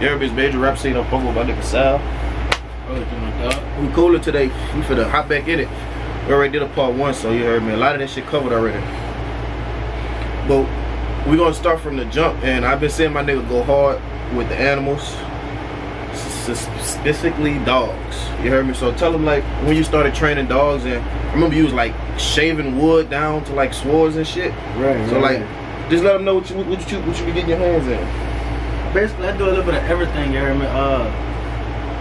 You heard this major rap scene on Pogo by nigga Sal. We cooler today. We finna hop back in it. We already did a part 1, so you heard me. A lot of that shit covered already. But we gonna start from the jump, and I've been seeing my nigga go hard with the animals, specifically dogs. You heard me? So tell them like when you started training dogs, and I remember you was like shaving wood down to like swords and shit. Right. So like, just let them know what you be getting your hands in. Basically, I do a little bit of everything. You heard me?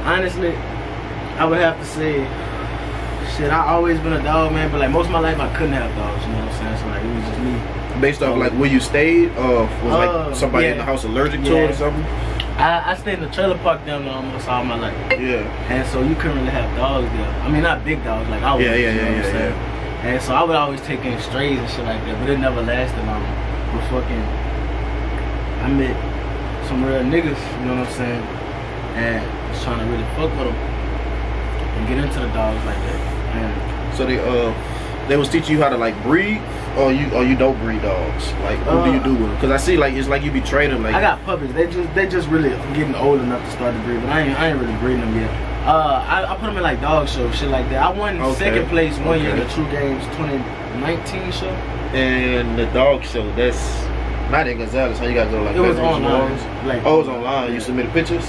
Honestly, I would have to say, shit, I always been a dog, man. But like most of my life, I couldn't have dogs. You know what I'm saying? So like it was just me. Based off like where you stayed, was like somebody in the house allergic to it or something? I stayed in the trailer park down there almost all my life. Yeah. And so you couldn't really have dogs there. I mean, not big dogs like I was. Yeah. And so I would always take in strays and shit like that, but it never lasted long. But fucking, I met some real niggas, you know what I'm saying? And was trying to really fuck with them and get into the dogs like that. And so they was teaching you how to like breed, or you don't breed dogs. Like what do you do with them? Cause I see like it's like you be training like. I got puppies. They just really getting old enough to start to breed, but I ain't really breeding them yet. I put them in like dog shows, shit like that. I won second place one year in the True Games 2019 show. And the dog show, that's not in Gonzales. How you guys go like? It was online. Like it was online. You submitted pictures.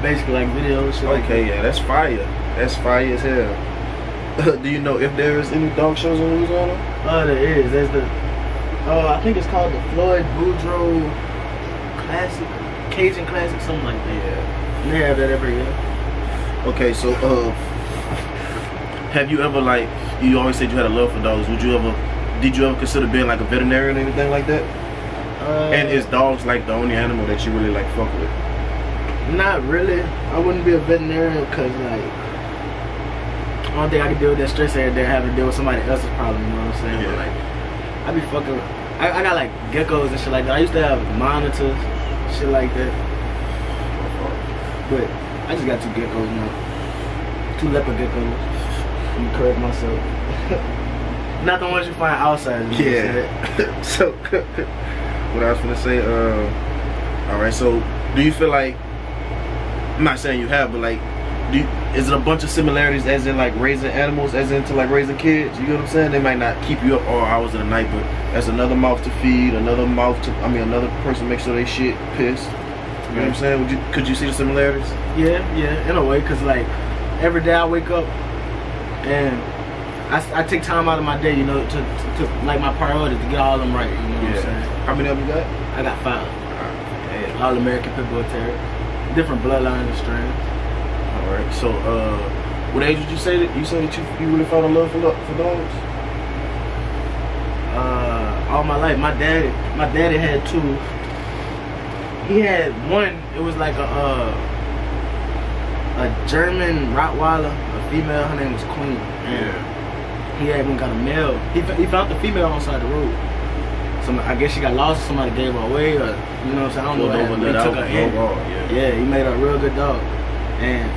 Basically like videos. Shit like that. Yeah, that's fire. That's fire as hell. Do you know if there is any dog shows in Louisiana? There is. There's the I think it's called the Floyd Boudreaux Classic, Cajun Classic, something like that. Yeah. They have that every year. Okay, so have you ever like, you always said you had a love for dogs. Did you ever consider being like a veterinarian or anything like that? And is dogs like the only animal that you really like fuck with? Not really. I wouldn't be a veterinarian because like I don't think I can deal with that stress every day having to deal with somebody else's problem, you know what I'm saying? Yeah. But like, I be fucking, I got like geckos and shit like that. I used to have monitors, shit like that. But I just got 2 geckos now. 2 leopard geckos. I'm correct myself. Not the ones you find outside. Yeah. So, what I was gonna say, alright, so do you feel like, I'm not saying you have, but like, is it a bunch of similarities as in like raising animals, as into like raising kids? You know what I'm saying? They might not keep you up all hours of the night, but as another mouth to feed, another person make sure they shit pissed. You know what I'm saying? Could you see the similarities? Yeah, in a way, cause like every day I wake up and I take time out of my day, you know, to like my priority to get all of them right. You know what I'm saying? How many of you got? I got 5. All American Pit Bull Terrier, different bloodlines and strains. Alright, so what age did you say that you really found a love for dogs? All my life. My daddy had 2. He had one, it was like a German Rottweiler, a female, her name was Queen. And he had one got a male. He found the female on the side of the road. I guess she got lost, somebody gave her away, or you know what I'm saying, I don't know what happened. They took her in. Yeah, he made her a real good dog. And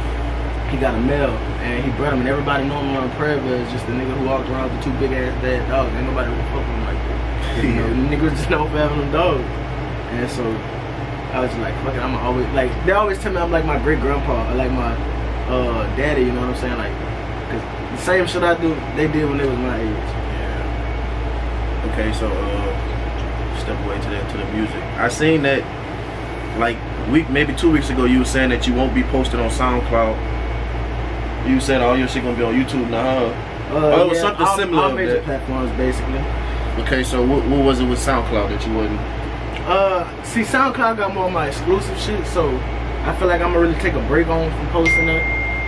he got a male, and he bred him, and everybody know him on Prairie is just the nigga who walked around with the 2 big ass dead dogs. Ain't nobody really fuck with him like that. You know, niggas just know for having them dogs. And so I was just like, fuck it, I'ma always, like, they always tell me I'm like my great grandpa, or like my daddy, you know what I'm saying? Like, cause the same shit I do, they did when they was my age. Yeah. Okay, so step away to the music. I seen that like maybe 2 weeks ago you were saying that you won't be posted on SoundCloud. You said all your shit gonna be on YouTube now, huh? It was something similar. All major platforms, basically. Okay, so what was it with SoundCloud that you wouldn't? See, SoundCloud got more of my exclusive shit, so I feel like I'm gonna really take a break on from posting that.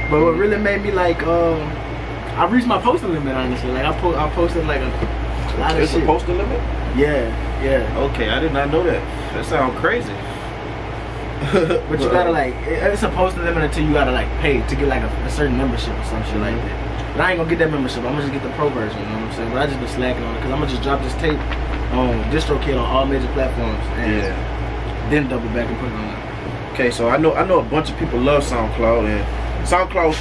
But what really made me like, I reached my posting limit, honestly. Like I posted like a lot of shit. It's a posting limit? Yeah. Okay, I did not know that. That sounds crazy. But you gotta like, it's a posting limit until you gotta like pay to get like a certain membership or some shit like that. But I ain't gonna get that membership. I'm gonna just get the pro version, you know what I'm saying? But I just been slacking on it because I'm gonna just drop this tape on DistroKid on all major platforms and then double back and put it on there. Okay, so I know a bunch of people love SoundCloud, and SoundCloud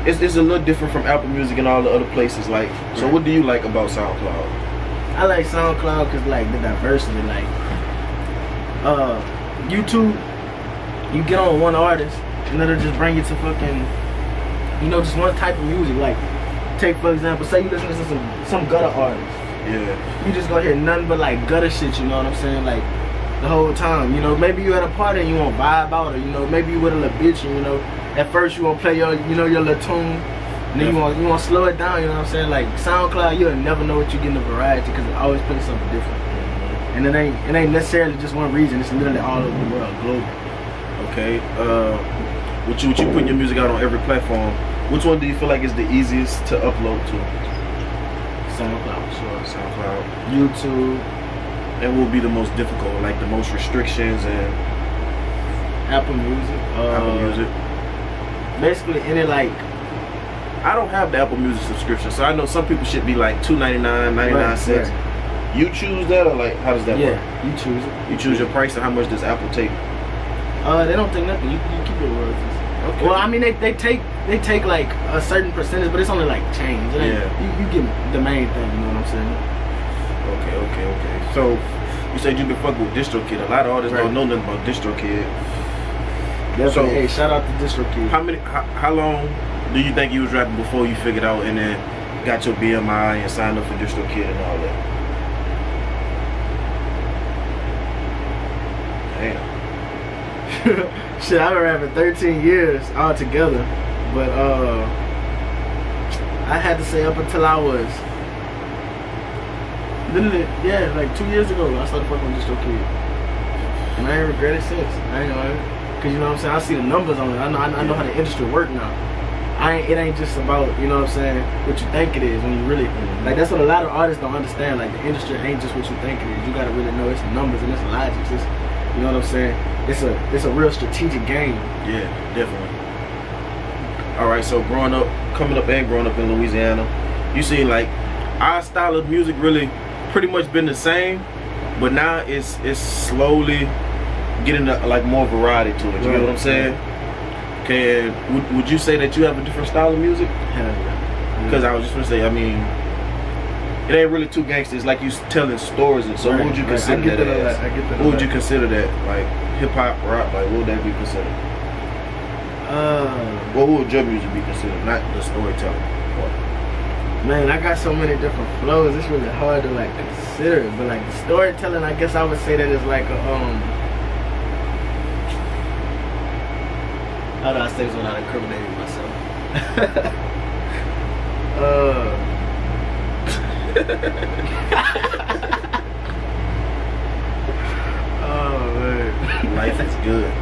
it's a little different from Apple Music and all the other places. Like, so what do you like about SoundCloud? I like SoundCloud because like the diversity, like YouTube, you get on one artist and it'll just bring you to fucking, you know, just one type of music. Like, take for example, say you listen to some gutter artist. Yeah. You just gonna hear nothing but like gutter shit, you know what I'm saying? Like the whole time. You know, maybe you at a party and you wanna vibe out, or you know, maybe you with a little bitch and you know, at first you wanna play your, you know, your little tune. And then you want to slow it down, you know what I'm saying? Like SoundCloud, you'll never know what you get in the variety because it always plays something different. And it ain't necessarily just one region. It's literally all over the world, global. Okay. With you putting your music out on every platform, which one do you feel like is the easiest to upload to? SoundCloud, sure. SoundCloud. YouTube. And what will be the most difficult, like the most restrictions and Apple Music. Apple Music. Basically any like. I don't have the Apple Music subscription, so I know some people should be like $2.99, 99 cents. Right. You choose that, or like how does that work? Yeah, you choose it. You choose your price, and how much does Apple take? They don't take nothing. You keep your royalties. Okay. Well, I mean they take like a certain percentage, but it's only like change. Yeah. You get the main thing. You know what I'm saying? Okay. So you said you been fucking with DistroKid. A lot of artists don't know nothing about DistroKid. Definitely. So, hey, shout out to DistroKid. How long do you think you was rapping before you figured out and then got your BMI and signed up for DistroKid and all that? Damn. Shit, I've been rapping 13 years altogether, but I had to say up until I was literally, yeah, like 2 years ago I started fucking with DistroKid, and I ain't regret it since. I ain't know. Cause you know what I'm saying, I see the numbers on it. I know how the industry work now. It ain't just about, you know what I'm saying, what you think it is when you really, like that's what a lot of artists don't understand. Like the industry ain't just what you think it is. You gotta really know it's numbers and it's logic. It's, you know what I'm saying? It's a real strategic game. Yeah, definitely. All right, so growing up in Louisiana, you see like our style of music really pretty much been the same, but now it's slowly getting like more variety to it. You know what I'm saying? Okay, would you say that you have a different style of music? Hell yeah. Because I was just gonna say, I mean, it ain't really too gangster. It's like you telling stories. And so, what would you consider that as? I get that. What would you consider that? Like hip hop, rock? Like what would that be considered? What would your music be considered? Not the storytelling part. Man, I got so many different flows. It's really hard to like consider it. But like the storytelling, I guess I would say that it's like a how do I say this without incriminating myself? Oh man, life is good.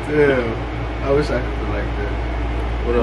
Damn, I wish I could feel like that. What